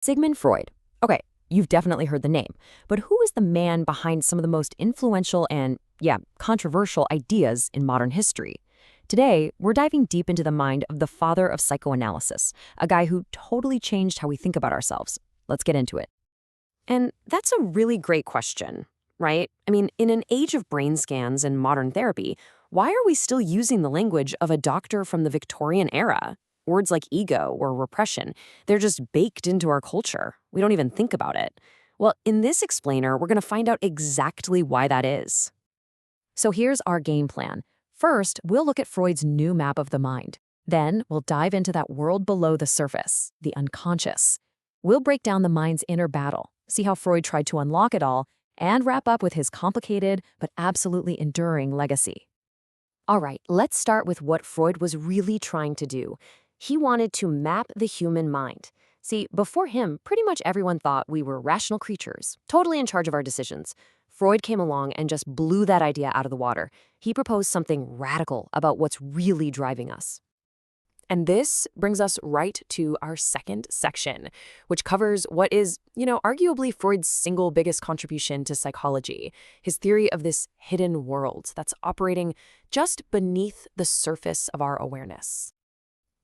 Sigmund Freud. Okay, you've definitely heard the name, but who is the man behind some of the most influential and, yeah, controversial ideas in modern history? Today, we're diving deep into the mind of the father of psychoanalysis, a guy who totally changed how we think about ourselves. Let's get into it. And that's a really great question, right? I mean, in an age of brain scans and modern therapy, why are we still using the language of a doctor from the Victorian era? Words like ego or repression, they're just baked into our culture. We don't even think about it. Well, in this explainer, we're going to find out exactly why that is. So here's our game plan. First, we'll look at Freud's new map of the mind. Then, we'll dive into that world below the surface, the unconscious. We'll break down the mind's inner battle, see how Freud tried to unlock it all, and wrap up with his complicated but absolutely enduring legacy. All right, let's start with what Freud was really trying to do. He wanted to map the human mind. See, before him, pretty much everyone thought we were rational creatures, totally in charge of our decisions. Freud came along and just blew that idea out of the water. He proposed something radical about what's really driving us. And this brings us right to our second section, which covers what is, arguably Freud's single biggest contribution to psychology, his theory of this hidden world that's operating just beneath the surface of our awareness.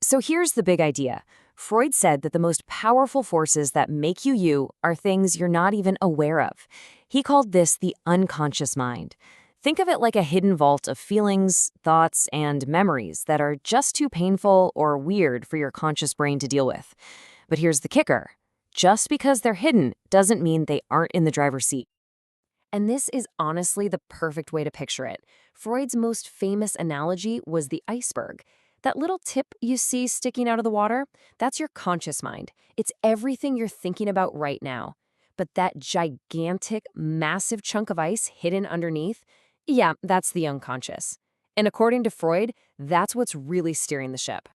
So here's the big idea. Freud said that the most powerful forces that make you you are things you're not even aware of. He called this the unconscious mind. Think of it like a hidden vault of feelings, thoughts, and memories that are just too painful or weird for your conscious brain to deal with. But here's the kicker. Just because they're hidden doesn't mean they aren't in the driver's seat. And this is honestly the perfect way to picture it. Freud's most famous analogy was the iceberg. That little tip you see sticking out of the water, that's your conscious mind. It's everything you're thinking about right now. But that gigantic, massive chunk of ice hidden underneath, yeah, that's the unconscious. And according to Freud, that's what's really steering the ship.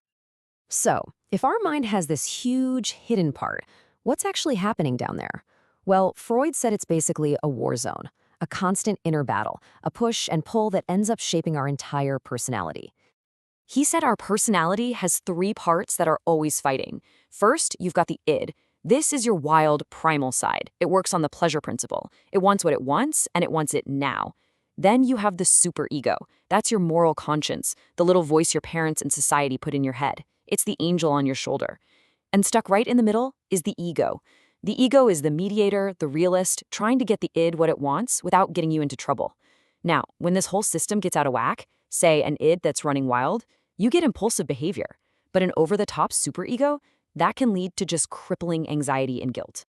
So, if our mind has this huge hidden part, what's actually happening down there? Well, Freud said it's basically a war zone, a constant inner battle, a push and pull that ends up shaping our entire personality. He said our personality has three parts that are always fighting. First, you've got the id. This is your wild, primal side. It works on the pleasure principle. It wants what it wants, and it wants it now. Then you have the superego. That's your moral conscience, the little voice your parents and society put in your head. It's the angel on your shoulder. And stuck right in the middle is the ego. The ego is the mediator, the realist, trying to get the id what it wants without getting you into trouble. Now, when this whole system gets out of whack, say an id that's running wild, you get impulsive behavior. But an over-the-top superego, that can lead to just crippling anxiety and guilt.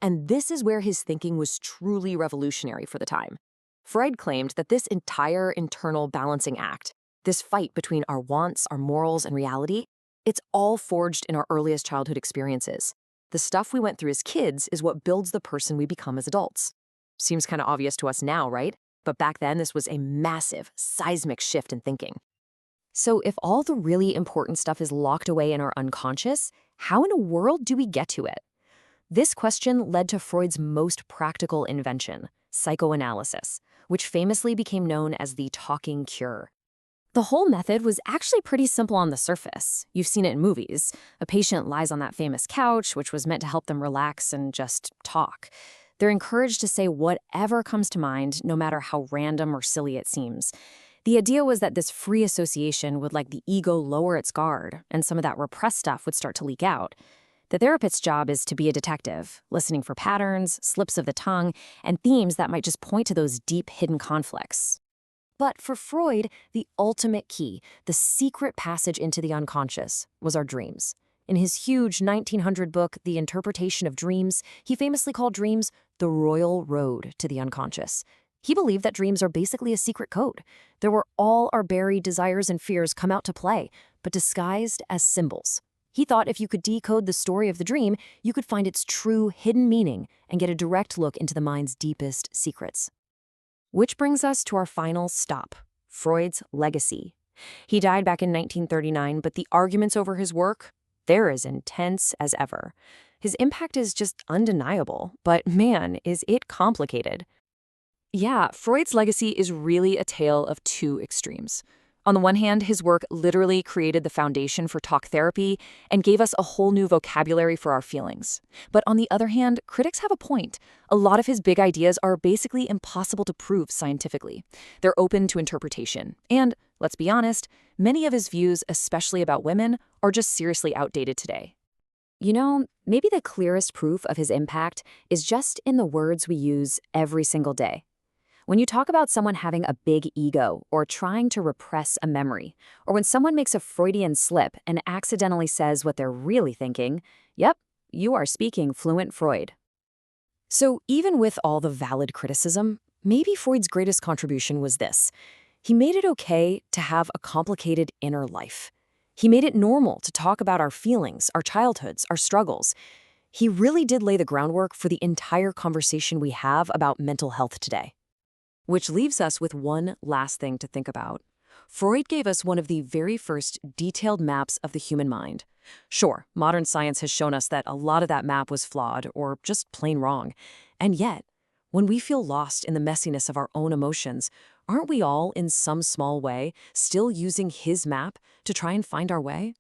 And this is where his thinking was truly revolutionary for the time. Freud claimed that this entire internal balancing act, this fight between our wants, our morals, and reality, it's all forged in our earliest childhood experiences. The stuff we went through as kids is what builds the person we become as adults. Seems kind of obvious to us now, right? But back then, this was a massive, seismic shift in thinking. So if all the really important stuff is locked away in our unconscious, how in a world do we get to it? This question led to Freud's most practical invention, psychoanalysis, which famously became known as the talking cure. The whole method was actually pretty simple on the surface. You've seen it in movies. A patient lies on that famous couch, which was meant to help them relax and just talk. They're encouraged to say whatever comes to mind, no matter how random or silly it seems. The idea was that this free association would let the ego lower its guard, and some of that repressed stuff would start to leak out. The therapist's job is to be a detective, listening for patterns, slips of the tongue, and themes that might just point to those deep hidden conflicts. But for Freud, the ultimate key, the secret passage into the unconscious, was our dreams. In his huge 1900 book, The Interpretation of Dreams, he famously called dreams the royal road to the unconscious. He believed that dreams are basically a secret code. They're where all our buried desires and fears come out to play, but disguised as symbols. He thought if you could decode the story of the dream, you could find its true hidden meaning and get a direct look into the mind's deepest secrets. Which brings us to our final stop, Freud's legacy. He died back in 1939, but the arguments over his work, they're as intense as ever. His impact is just undeniable, but man, is it complicated. Yeah, Freud's legacy is really a tale of two extremes. On the one hand, his work literally created the foundation for talk therapy and gave us a whole new vocabulary for our feelings. But on the other hand, critics have a point. A lot of his big ideas are basically impossible to prove scientifically. They're open to interpretation. And, let's be honest, many of his views, especially about women, are just seriously outdated today. You know, maybe the clearest proof of his impact is just in the words we use every single day. When you talk about someone having a big ego or trying to repress a memory, or when someone makes a Freudian slip and accidentally says what they're really thinking, yep, you are speaking fluent Freud. So even with all the valid criticism, maybe Freud's greatest contribution was this. He made it okay to have a complicated inner life. He made it normal to talk about our feelings, our childhoods, our struggles. He really did lay the groundwork for the entire conversation we have about mental health today. Which leaves us with one last thing to think about. Freud gave us one of the very first detailed maps of the human mind. Sure, modern science has shown us that a lot of that map was flawed or just plain wrong. And yet, when we feel lost in the messiness of our own emotions, aren't we all, in some small way, still using his map to try and find our way?